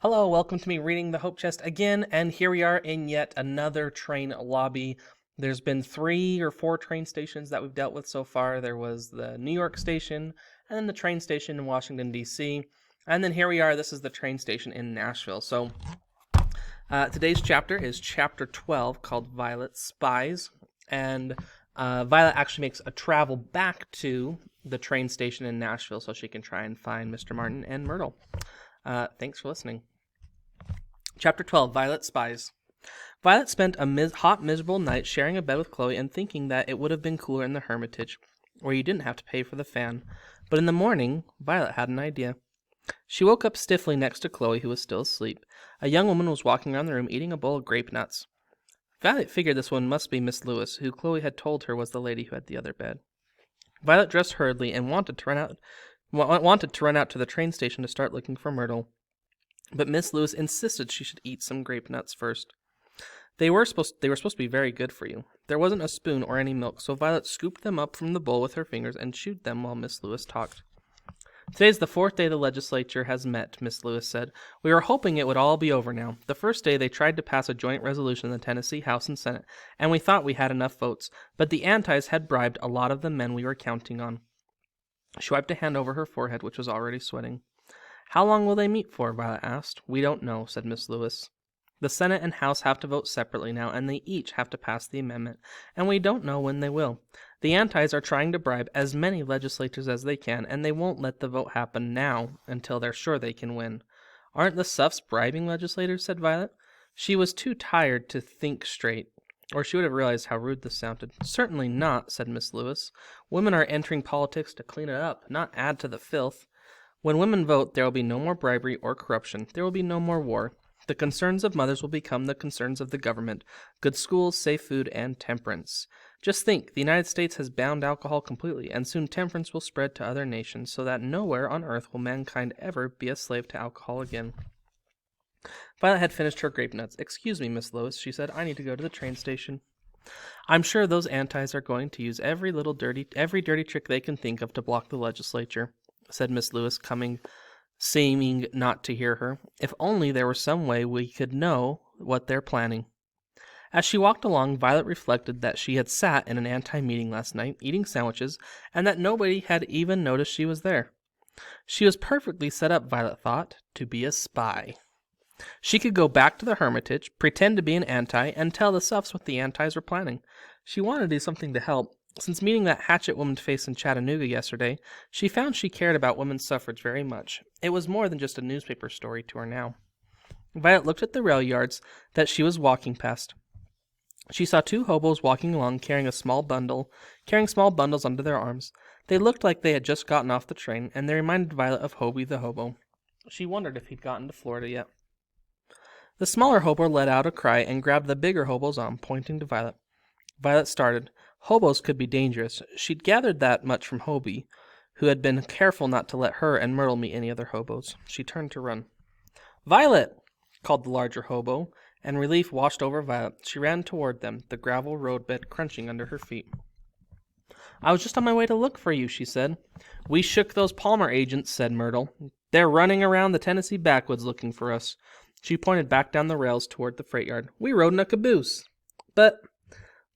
Hello, welcome to me reading the Hope Chest again, and here we are in yet another train lobby. There's been 3 or 4 train stations that we've dealt with so far. There was the New York station, and then the train station in Washington, D.C., and then here we are, this is the train station in Nashville. So, today's chapter is chapter 12, called Violet Spies, and Violet actually makes a travel back to the train station in Nashville so she can try and find Mr. Martin and Myrtle. Thanks for listening. Chapter 12, Violet Spies. Violet spent a hot, miserable night sharing a bed with Chloe and thinking that it would have been cooler in the Hermitage, where you didn't have to pay for the fan. But in the morning, Violet had an idea. She woke up stiffly next to Chloe, who was still asleep. A young woman was walking around the room eating a bowl of grape nuts. Violet figured this one must be Miss Lewis, who Chloe had told her was the lady who had the other bed. Violet dressed hurriedly and wanted to run out to the train station to start looking for Myrtle. But Miss Lewis insisted she should eat some grape nuts first. They were supposed to be very good for you. There wasn't a spoon or any milk, so Violet scooped them up from the bowl with her fingers and chewed them while Miss Lewis talked. "Today's the 4th day the legislature has met," Miss Lewis said. "We were hoping it would all be over now. The first day they tried to pass a joint resolution in the Tennessee House and Senate, and we thought we had enough votes, but the antis had bribed a lot of the men we were counting on." She wiped a hand over her forehead, which was already sweating. "How long will they meet for?" Violet asked. "We don't know," said Miss Lewis. "The Senate and House have to vote separately now, and they each have to pass the amendment, and we don't know when they will. The antis are trying to bribe as many legislators as they can, and they won't let the vote happen now until they're sure they can win." "Aren't the Suffs bribing legislators?" said Violet. She was too tired to think straight, or she would have realized how rude this sounded. "Certainly not," said Miss Lewis. "Women are entering politics to clean it up, not add to the filth. When women vote, there will be no more bribery or corruption. There will be no more war. The concerns of mothers will become the concerns of the government. Good schools, safe food, and temperance. Just think, the United States has banned alcohol completely, and soon temperance will spread to other nations, so that nowhere on earth will mankind ever be a slave to alcohol again." Violet had finished her grape nuts. "Excuse me, Miss Lewis," she said. "I need to go to the train station." "I'm sure those antis are going to use every dirty trick they can think of to block the legislature," said Miss Lewis, seeming not to hear her. "If only there were some way we could know what they're planning." As she walked along, Violet reflected that she had sat in an anti-meeting last night, eating sandwiches, and that nobody had even noticed she was there. She was perfectly set up, Violet thought, to be a spy. She could go back to the Hermitage, pretend to be an anti, and tell the Suffs what the antis were planning. She wanted to do something to help. Since meeting that hatchet-woman face in Chattanooga yesterday, she found she cared about women's suffrage very much. It was more than just a newspaper story to her now. Violet looked at the rail yards that she was walking past. She saw 2 hobos walking along carrying small bundles under their arms. They looked like they had just gotten off the train, and they reminded Violet of Hobie the hobo. She wondered if he'd gotten to Florida yet. The smaller hobo let out a cry and grabbed the bigger hobo's arm, pointing to Violet. Violet started. Hobos could be dangerous. She'd gathered that much from Hobie, who had been careful not to let her and Myrtle meet any other hobos. She turned to run. "Violet!" called the larger hobo, and relief washed over Violet. She ran toward them, the gravel roadbed crunching under her feet. "I was just on my way to look for you," she said. "We shook those Palmer agents," said Myrtle. "They're running around the Tennessee backwoods looking for us." She pointed back down the rails toward the freight yard. "We rode in a caboose." "But—"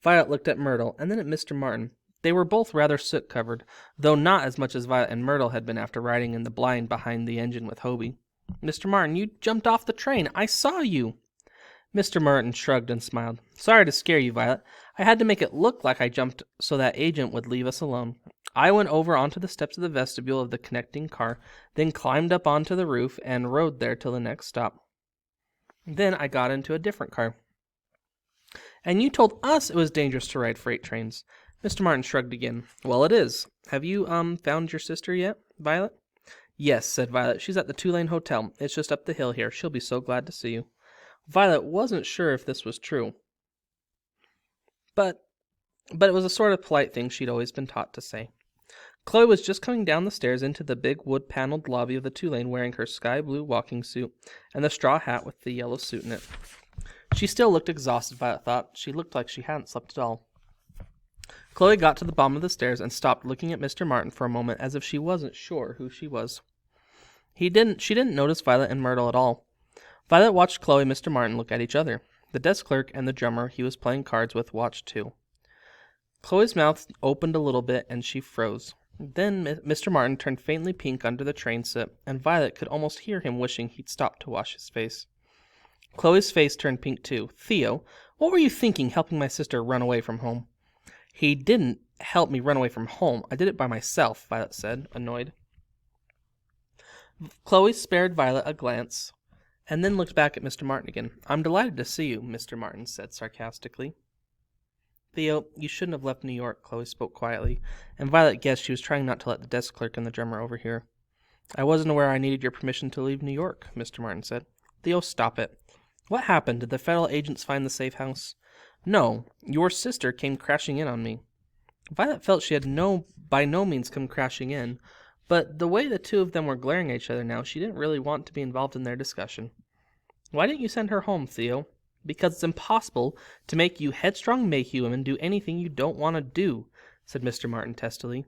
Violet looked at Myrtle, and then at Mr. Martin. They were both rather soot-covered, though not as much as Violet and Myrtle had been after riding in the blind behind the engine with Hobie. "Mr. Martin, you jumped off the train. I saw you." Mr. Martin shrugged and smiled. "Sorry to scare you, Violet. I had to make it look like I jumped so that agent would leave us alone. I went over onto the steps of the vestibule of the connecting car, then climbed up onto the roof and rode there till the next stop. Then I got into a different car." "And you told us it was dangerous to ride freight trains." Mr. Martin shrugged again. "Well, it is. Have you, found your sister yet, Violet?" "Yes," said Violet. "She's at the Tulane Hotel. It's just up the hill here. She'll be so glad to see you." Violet wasn't sure if this was true, but it was a sort of polite thing she'd always been taught to say. Chloe was just coming down the stairs into the big wood-paneled lobby of the Tulane wearing her sky-blue walking suit and the straw hat with the yellow suit in it. She still looked exhausted, Violet thought. She looked like she hadn't slept at all. Chloe got to the bottom of the stairs and stopped looking at Mr. Martin for a moment as if she wasn't sure who she was. She didn't notice Violet and Myrtle at all. Violet watched Chloe and Mr. Martin look at each other. The desk clerk and the drummer he was playing cards with watched too. Chloe's mouth opened a little bit and she froze. Then Mr. Martin turned faintly pink under the train set, and Violet could almost hear him wishing he'd stopped to wash his face. Chloe's face turned pink too. Theo, what were you thinking helping my sister run away from home? He didn't help me run away from home. I did it by myself, Violet said, annoyed. Chloe spared Violet a glance, and then looked back at Mr. Martin again. I'm delighted to see you, Mr. Martin said sarcastically. Theo, you shouldn't have left New York, Chloe spoke quietly, and Violet guessed she was trying not to let the desk clerk and the drummer overhear. I wasn't aware I needed your permission to leave New York, Mr. Martin said. Theo, stop it. What happened? Did the federal agents find the safe house? No, your sister came crashing in on me. Violet felt she had by no means come crashing in, but the way the two of them were glaring at each other now, she didn't really want to be involved in their discussion. Why didn't you send her home, Theo? Because it's impossible to make you headstrong Mayhew women do anything you don't want to do, said Mr. Martin testily.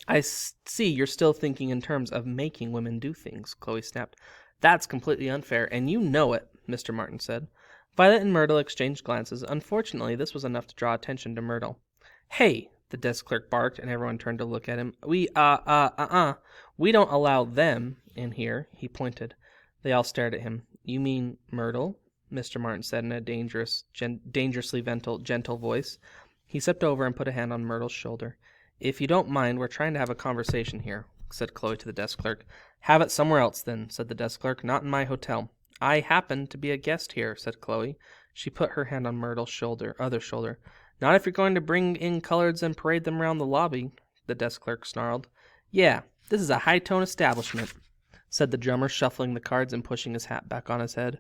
I see you're still thinking in terms of making women do things, Chloe snapped. That's completely unfair, and you know it, Mr. Martin said. Violet and Myrtle exchanged glances. Unfortunately, this was enough to draw attention to Myrtle. Hey, the desk clerk barked, and everyone turned to look at him. We don't allow them in here, he pointed. They all stared at him. You mean Myrtle? Mr. Martin said in a dangerously gentle voice. He stepped over and put a hand on Myrtle's shoulder. If you don't mind, we're trying to have a conversation here, said Chloe to the desk clerk. Have it somewhere else, then, said the desk clerk. Not in my hotel. I happen to be a guest here, said Chloe. She put her hand on Myrtle's other shoulder. Not if you're going to bring in coloreds and parade them around the lobby, the desk clerk snarled. Yeah, this is a high-tone establishment, said the drummer, shuffling the cards and pushing his hat back on his head.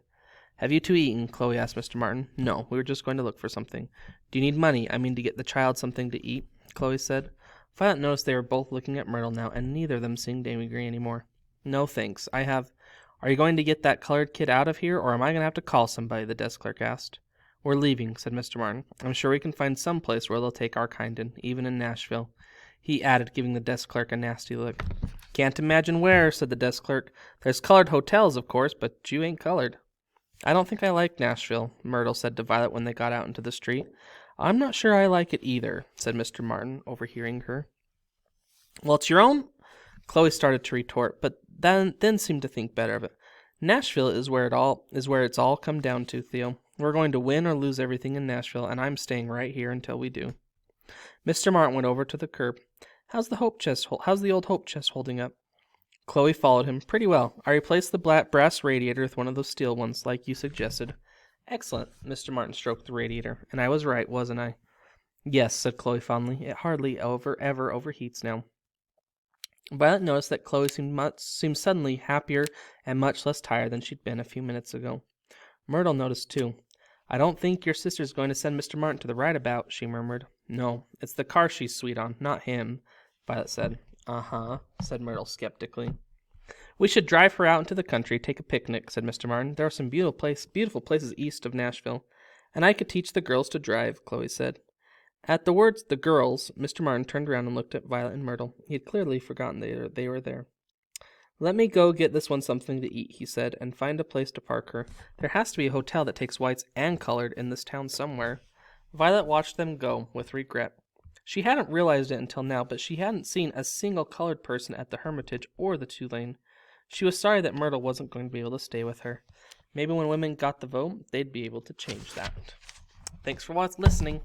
Have you two eaten? Chloe asked Mr. Martin. No, we were just going to look for something. Do you need money? I mean to get the child something to eat, Chloe said. Violet noticed they were both looking at Myrtle now, and neither of them seemed angry anymore. No, thanks. Are you going to get that colored kid out of here, or am I going to have to call somebody? The desk clerk asked. We're leaving, said Mr. Martin. I'm sure we can find some place where they'll take our kind in, even in Nashville. He added, giving the desk clerk a nasty look. Can't imagine where, said the desk clerk. There's colored hotels, of course, but you ain't colored. I don't think I like Nashville, Myrtle said to Violet when they got out into the street. I'm not sure I like it either, said Mr. Martin, overhearing her. Well, it's your own? Chloe started to retort, but then seemed to think better of it. Nashville is where it's all come down to, Theo. We're going to win or lose everything in Nashville, and I'm staying right here until we do. Mr. Martin went over to the curb. How's the old hope chest holding up? Chloe followed him. Pretty well. I replaced the brass radiator with one of those steel ones, like you suggested. Excellent. Mr. Martin stroked the radiator. And I was right, wasn't I? Yes, said Chloe fondly. It hardly ever overheats now. Violet noticed that Chloe seemed suddenly happier and much less tired than she'd been a few minutes ago. Myrtle noticed too. I don't think your sister's going to send Mr. Martin to the right-about, she murmured. No, it's the car she's sweet on, not him, Violet said. Uh-huh, said Myrtle skeptically. We should drive her out into the country, take a picnic, said Mr. Martin. There are some beautiful places east of Nashville. And I could teach the girls to drive, Chloe said. At the words, the girls, Mr. Martin turned around and looked at Violet and Myrtle. He had clearly forgotten they were there. Let me go get this one something to eat, he said, and find a place to park her. There has to be a hotel that takes whites and colored in this town somewhere. Violet watched them go, with regret. She hadn't realized it until now, but she hadn't seen a single colored person at the Hermitage or the Tulane. She was sorry that Myrtle wasn't going to be able to stay with her. Maybe when women got the vote, they'd be able to change that. Thanks for listening.